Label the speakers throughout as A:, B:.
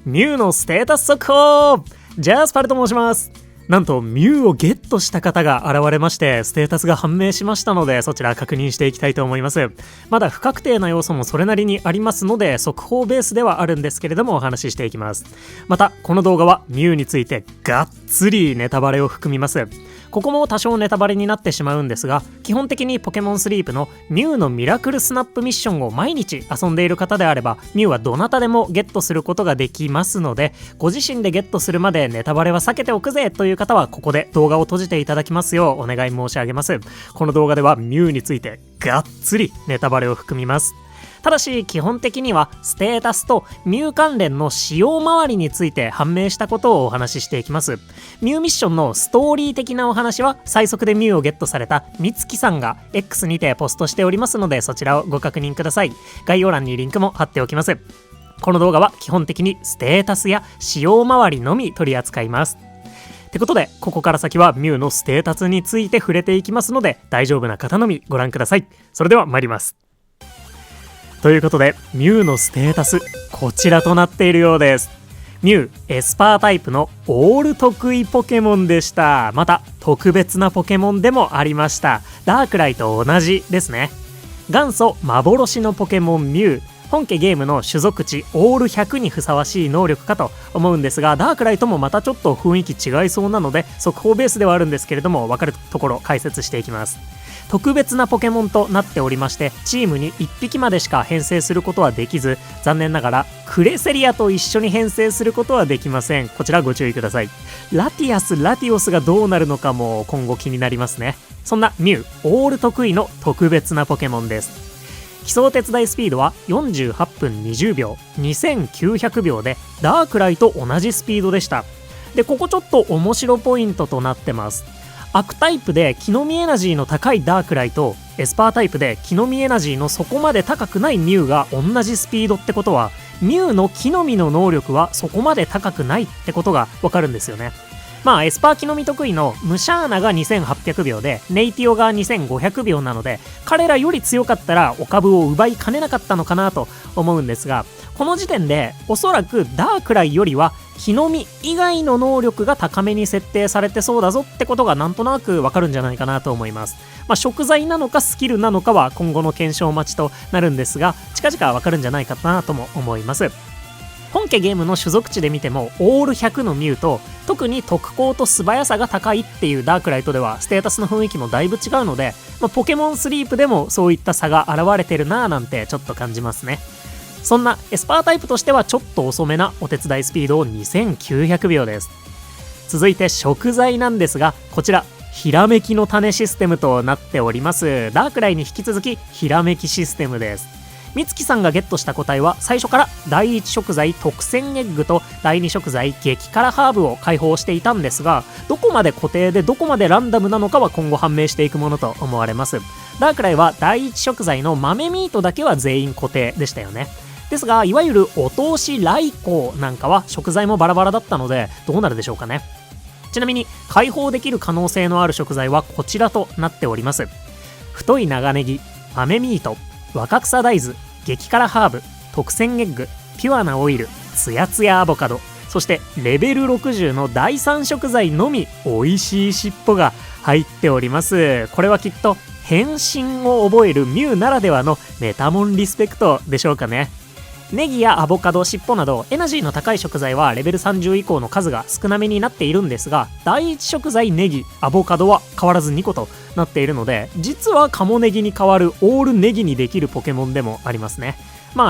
A: ミュウのステータス速報。ジャスパルと申します。なんとミュウをゲットした方が現れまして、ステータスが判明しましたので、そちら確認していきたいと思います。まだ不確定な要素もそれなりにありますので、速報ベースではあるんですけれどもお話ししていきます。またこの動画はミュウについてがっつりネタバレを含みます。ここも多少ネタバレになってしまうんですが、基本的にポケモンスリープのミュウのミラクルスナップミッションを毎日遊んでいる方であれば、ミュウはどなたでもゲットすることができますので、ご自身でゲットするまでネタバレは避けておくぜという方はここで動画を閉じていただきますようお願い申し上げます。この動画ではミュウについてがっつりネタバレを含みます。ただし基本的にはステータスとミュウ関連の使用周りについて判明したことをお話ししていきます。ミュウミッションのストーリー的なお話は最速でミュウをゲットされたみつきさんが X にてポストしておりますので、そちらをご確認ください。概要欄にリンクも貼っておきます。この動画は基本的にステータスや使用周りのみ取り扱います。ってことでここから先はミュウのステータスについて触れていきますので、大丈夫な方のみご覧ください。それでは参ります。ということでミュウのステータスこちらとなっているようです。ミュウエスパータイプのオール得意ポケモンでした。また特別なポケモンでもありました。ダークライと同じですね。元祖幻のポケモンミュウ、本家ゲームの種族値オール100にふさわしい能力かと思うんですが、ダークライともまたちょっと雰囲気違いそうなので速報ベースではあるんですけれども、分かるところ解説していきます。特別なポケモンとなっておりまして、チームに1匹までしか編成することはできず、残念ながらクレセリアと一緒に編成することはできません。こちらご注意ください。ラティアス、ラティオスがどうなるのかも今後気になりますね。そんなミュウオール得意の特別なポケモンです。基礎手伝いスピードは48分20秒2900秒でダークライと同じスピードでした。でここちょっと面白ポイントとなってます。悪タイプで木の実エナジーの高いダークライとエスパータイプで木の実エナジーのそこまで高くないミュウが同じスピードってことは、ミュウの木の実の能力はそこまで高くないってことがわかるんですよね。まあエスパー木の実得意のムシャーナが2800秒でネイティオが2500秒なので、彼らより強かったらお株を奪いかねなかったのかなと思うんですが、この時点でおそらくダークライよりは木の実以外の能力が高めに設定されてそうだぞってことがなんとなくわかるんじゃないかなと思います。食材なのかスキルなのかは今後の検証待ちとなるんですが、近々わかるんじゃないかなとも思います。本家ゲームの種族値で見てもオール100のミュウと特に特攻と素早さが高いっていうダークライトではステータスの雰囲気もだいぶ違うので、ポケモンスリープでもそういった差が現れてるなぁなんてちょっと感じますね。そんなエスパータイプとしてはちょっと遅めなお手伝いスピード2900秒です。続いて食材なんですが、こちらひらめきの種システムとなっております。ダークライに引き続きひらめきシステムです。みつきさんがゲットした個体は最初から第1食材特選エッグと第2食材激辛ハーブを開放していたんですが、どこまで固定でどこまでランダムなのかは今後判明していくものと思われます。ダークライは第1食材の豆ミートだけは全員固定でしたよね。ですがいわゆるお通し来航なんかは食材もバラバラだったのでどうなるでしょうかね。ちなみに開放できる可能性のある食材はこちらとなっております。太い長ネギ、豆ミート、若草大豆、激辛ハーブ、特選エッグ、ピュアなオイル、ツヤツヤアボカド、そしてレベル60の第3食材のみ美味しい尻尾が入っております。これはきっと変身を覚えるミュウならではのメタモンリスペクトでしょうかね。ネギやアボカド、尻尾などエナジーの高い食材はレベル30以降の数が少なめになっているんですが、第1食材ネギ、アボカドは変わらず2個となっているので、実はカモネギに代わるオールネギにできるポケモンでもありますね。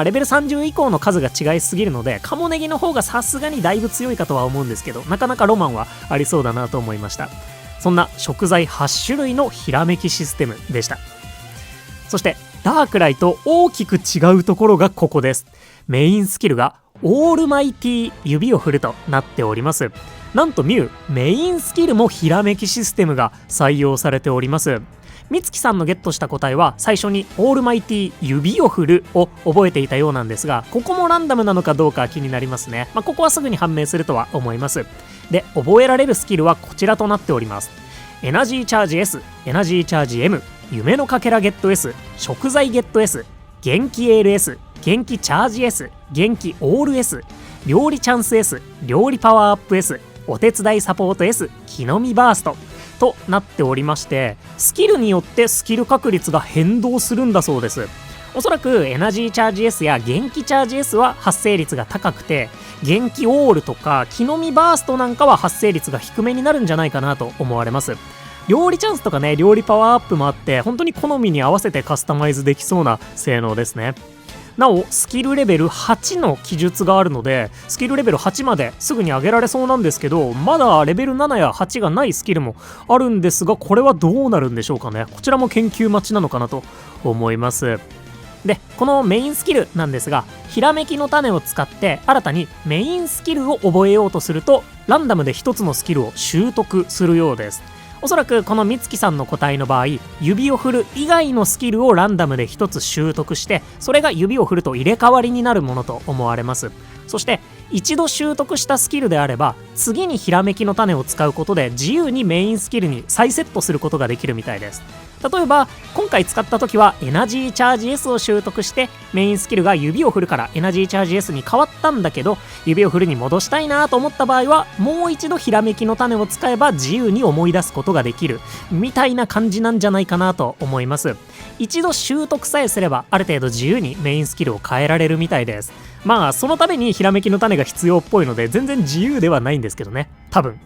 A: レベル30以降の数が違いすぎるのでカモネギの方がさすがにだいぶ強いかとは思うんですけど、なかなかロマンはありそうだなと思いました。そんな食材8種類のひらめきシステムでした。そしてダークライと大きく違うところがここです。メインスキルがオールマイティ指を振るとなっております。なんとミュウメインスキルもひらめきシステムが採用されております。みつきさんのゲットした個体は最初にオールマイティ指を振るを覚えていたようなんですが、ここもランダムなのかどうか気になりますね。ここはすぐに判明するとは思います。で覚えられるスキルはこちらとなっております。エナジーチャージ S、 エナジーチャージ M、 夢のかけらゲット S、 食材ゲット S、 元気 ALS、 元気チャージ S、 元気オール S、料理チャンス S、 料理パワーアップ S、 お手伝いサポート S、 木の実バーストとなっておりまして、スキルによってスキル確率が変動するんだそうです。おそらくエナジーチャージ S や元気チャージ S は発生率が高くて、元気オールとか木の実バーストなんかは発生率が低めになるんじゃないかなと思われます。料理チャンスとかね、料理パワーアップもあって、本当に好みに合わせてカスタマイズできそうな性能ですね。なおスキルレベル8の記述があるので、スキルレベル8まですぐに上げられそうなんですけど、まだレベル7や8がないスキルもあるんですが、これはどうなるんでしょうかね。こちらも研究待ちなのかなと思います。でこのメインスキルなんですが、ひらめきの種を使って新たにメインスキルを覚えようとすると、ランダムで1つのスキルを習得するようです。おそらくこのみつきさんの個体の場合、指を振る以外のスキルをランダムで1つ習得して、それが指を振ると入れ替わりになるものと思われます。そして一度習得したスキルであれば、次にひらめきの種を使うことで自由にメインスキルに再セットすることができるみたいです。例えば今回使った時はエナジーチャージ S を習得して、メインスキルが指を振るからエナジーチャージ S に変わったんだけど、指を振るに戻したいなと思った場合は、もう一度ひらめきの種を使えば自由に思い出すことができるみたいな感じなんじゃないかなと思います。一度習得さえすればある程度自由にメインスキルを変えられるみたいです。まあそのためにひらめきの種が必要っぽいので、全然自由ではないんですけどね、多分。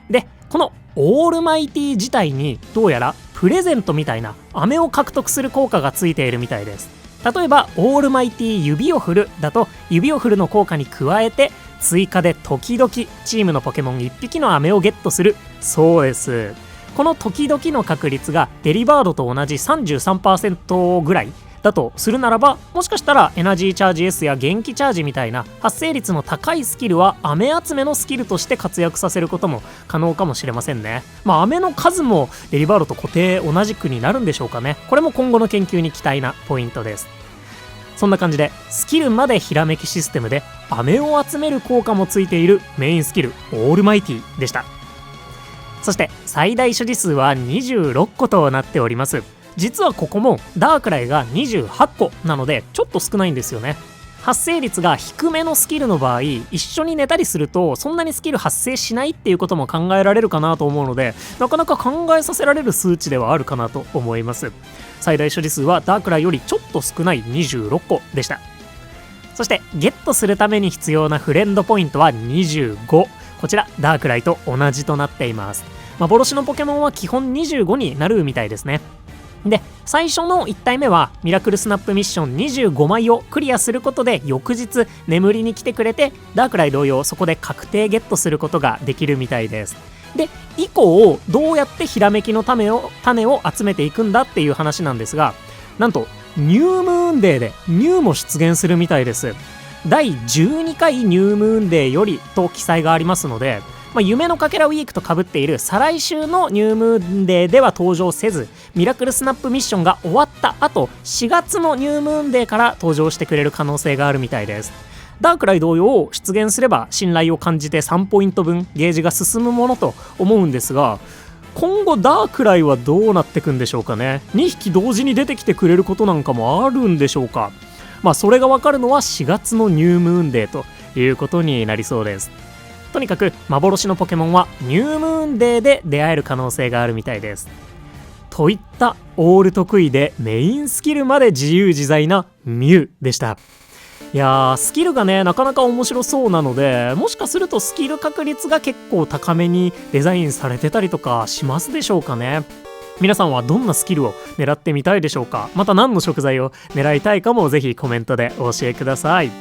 A: でこのオールマイティ自体にどうやらプレゼントみたいな飴を獲得する効果がついているみたいです。例えばオールマイティ指を振るだと、指を振るの効果に加えて追加で時々チームのポケモン1匹の飴をゲットするそうです。この時々の確率がデリバードと同じ 33% ぐらいだとするならば、もしかしたらエナジーチャージ S や元気チャージみたいな発生率の高いスキルは飴集めのスキルとして活躍させることも可能かもしれませんね。まあ飴の数もデリバードと固定同じくになるんでしょうかね。これも今後の研究に期待なポイントです。そんな感じでスキルまでひらめきシステムで飴を集める効果もついているメインスキルオールマイティでした。そして最大所持数は26個となっております。実はここもダークライが28個なのでちょっと少ないんですよね。発生率が低めのスキルの場合、一緒に寝たりするとそんなにスキル発生しないっていうことも考えられるかなと思うので、なかなか考えさせられる数値ではあるかなと思います。最大所持数はダークライよりちょっと少ない26個でした。そしてゲットするために必要なフレンドポイントは25。こちらダークライと同じとなっています。幻のポケモンは基本25になるみたいですね。で最初の1体目はミラクルスナップミッション25枚をクリアすることで、翌日眠りに来てくれて、ダークライ同様そこで確定ゲットすることができるみたいです。で以降どうやってひらめきの種を集めていくんだっていう話なんですが、なんとニュームーンデーでニューも出現するみたいです。第12回ニュームーンデーよりと記載がありますので、夢のかけらウィークと被っている再来週のニュームーンデーでは登場せず、ミラクルスナップミッションが終わった後4月のニュームーンデーから登場してくれる可能性があるみたいです。ダークライ同様出現すれば信頼を感じて3ポイント分ゲージが進むものと思うんですが、今後ダークライはどうなってくんでしょうかね。2匹同時に出てきてくれることなんかもあるんでしょうか。それが分かるのは4月のニュームーンデーということになりそうです。とにかく幻のポケモンはニュームーンデーで出会える可能性があるみたいです。といったオール得意でメインスキルまで自由自在なミュウでした。いやー、スキルがねなかなか面白そうなので、もしかするとスキル確率が結構高めにデザインされてたりとかしますでしょうかね。皆さんはどんなスキルを狙ってみたいでしょうか。また何の食材を狙いたいかもぜひコメントでお教えください。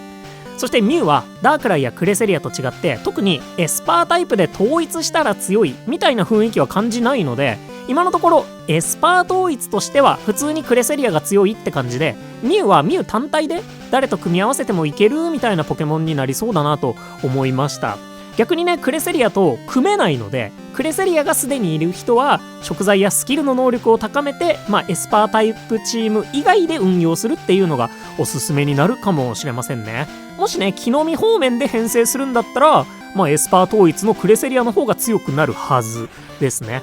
A: そしてミュウはダークライやクレセリアと違って、特にエスパータイプで統一したら強いみたいな雰囲気は感じないので、今のところエスパー統一としては普通にクレセリアが強いって感じで、ミュウはミュウ単体で誰と組み合わせてもいけるみたいなポケモンになりそうだなと思いました。逆にねクレセリアと組めないので、クレセリアがすでにいる人は食材やスキルの能力を高めて、エスパータイプチーム以外で運用するっていうのがおすすめになるかもしれませんね。もしね木の実方面で編成するんだったら、エスパー統一のクレセリアの方が強くなるはずですね。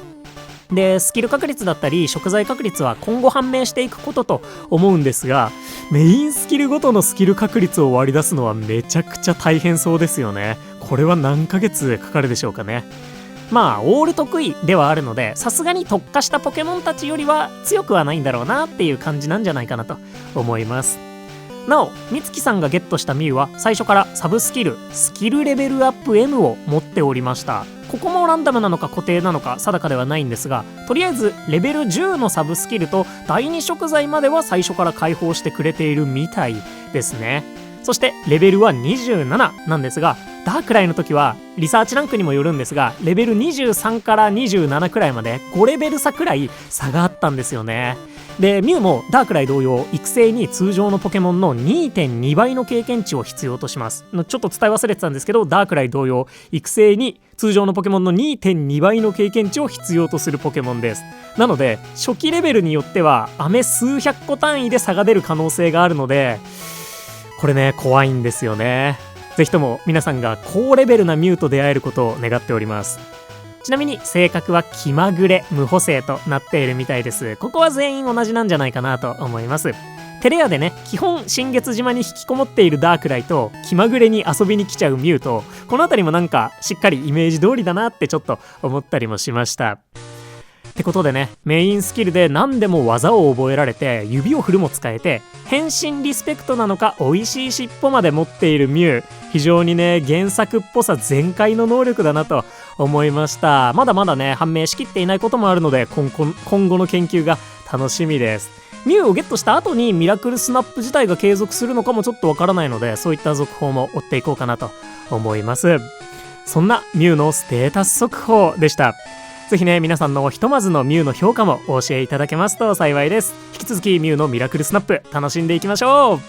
A: でスキル確率だったり食材確率は今後判明していくことと思うんですが、メインスキルごとのスキル確率を割り出すのはめちゃくちゃ大変そうですよね。これは何ヶ月かかるでしょうかね。まあオール得意ではあるので、さすがに特化したポケモンたちよりは強くはないんだろうなっていう感じなんじゃないかなと思います。なおみつきさんがゲットしたミュウは最初からサブスキルスキルレベルアップ M を持っておりました。ここもランダムなのか固定なのか定かではないんですが、とりあえずレベル10のサブスキルと第2食材までは最初から解放してくれているみたいですね。そしてレベルは27なんですが、ダークライの時はリサーチランクにもよるんですが、レベル23から27くらいまで5レベル差くらい差があったんですよね。でミュウもダークライ同様育成に通常のポケモンの 2.2 倍の経験値を必要とします。ちょっと伝え忘れてたんですけど、ダークライ同様育成に通常のポケモンの 2.2 倍の経験値を必要とするポケモンです。なので初期レベルによっては飴数百個単位で差が出る可能性があるので、これね怖いんですよね。ぜひとも皆さんが高レベルなミュウと出会えることを願っております。ちなみに性格は気まぐれ無補正となっているみたいです。ここは全員同じなんじゃないかなと思います。テレアでね基本新月島に引きこもっているダークライと気まぐれに遊びに来ちゃうミュウと、この辺りもなんかしっかりイメージ通りだなってちょっと思ったりもしました。ってことでね、メインスキルで何でも技を覚えられて指を振るも使えて、変身リスペクトなのか美味しい尻尾まで持っているミュウ、非常にね原作っぽさ全開の能力だなと思いました。まだまだね判明しきっていないこともあるので、今後の研究が楽しみです。ミュウをゲットした後にミラクルスナップ自体が継続するのかもちょっとわからないので、そういった続報も追っていこうかなと思います。そんなミュウのステータス速報でした。ぜひね皆さんのひとまずのミュウの評価もお教えいただけますと幸いです。引き続きミュウのミラクルスナップ楽しんでいきましょう。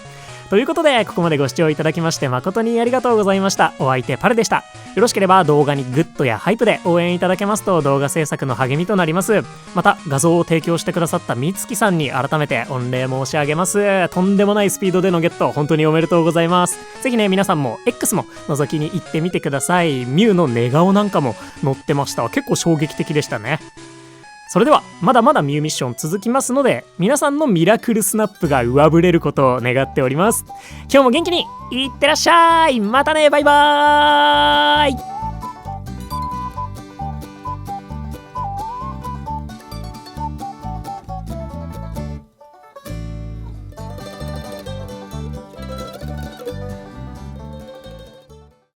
A: ということでここまでご視聴いただきまして誠にありがとうございました。お相手パルでした。よろしければ動画にグッドやハイプで応援いただけますと動画制作の励みとなります。また画像を提供してくださったみつきさんに改めて御礼申し上げます。とんでもないスピードでのゲット本当におめでとうございます。ぜひね皆さんも X も覗きに行ってみてください。ミュウの寝顔なんかも載ってました。結構衝撃的でしたね。それではまだまだミュウミッション続きますので、皆さんのミラクルスナップが上振れることを願っております。今日も元気にいってらっしゃい。またね、バイバーイ。